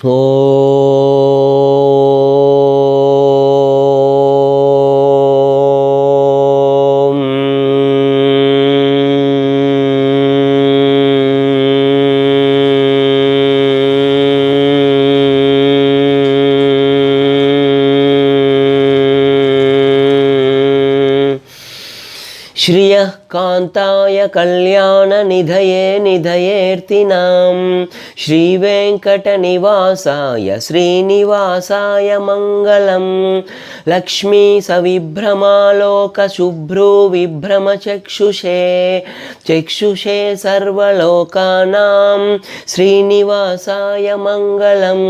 ఓం శ్రియః కాంతాయ కళ్యాణ నిధయే నిధయేర్తినాం శ్రీవేంకటనివాసాయ శ్రీనివాసాయ మంగళం లక్ష్మీ సవిభ్రమాలోక శుభ్రూ విభ్రమచక్షుషే చక్షుషే సర్వలోకానాం శ్రీనివాసాయ మంగళం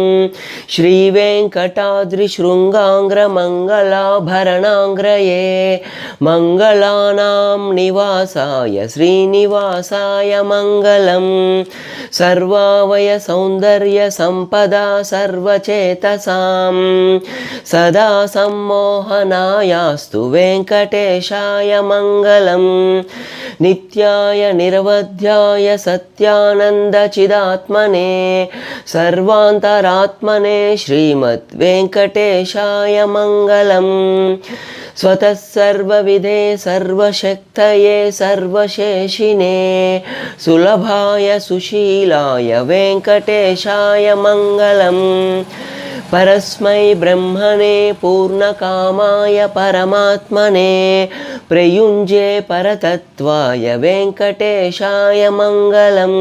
శ్రీవేంకటాద్రిశృంగాంగ్రమంగళాభరణాంగ్రయే మంగళానాం నివాసాయ శ్రీనివాసాయ మంగళం సర్వావయ సౌందర్య సంపదా సర్వచేతసాం సదా సమ్మోహనాయాస్తు వెంకటేశాయ మంగళం నిత్యాయ నిరవధ్యాయ సత్యానంద చిదాత్మనే సర్వాంతరాత్మనే శ్రీమద్ వెంకటేశాయ మంగళం స్వతః సర్వవిదే సర్వశక్తయే సర్వశేషినే సులభాయ సుశీలాయ వెంకటేశాయ మంగళం పరస్మై బ్రహ్మణే పూర్ణకామాయ పరమాత్మనే ప్రయుంజే పరతత్వాయ వెంకటేశాయ మంగళం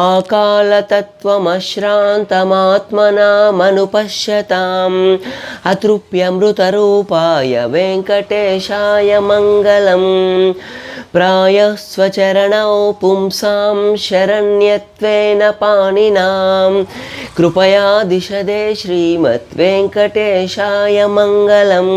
ఆకాలతత్వమశ్రాంతమాత్మనామనుపశ్యతాం అతృప్యమృతరూపాయ వెంకటేశాయ మంగళం ప్రాయః స్వచరణౌ పుంసాం శరణ్యత్వేన పాణినాం కృపయా దిశదే శ్రీమద్ వెంకటేశాయ మంగళం.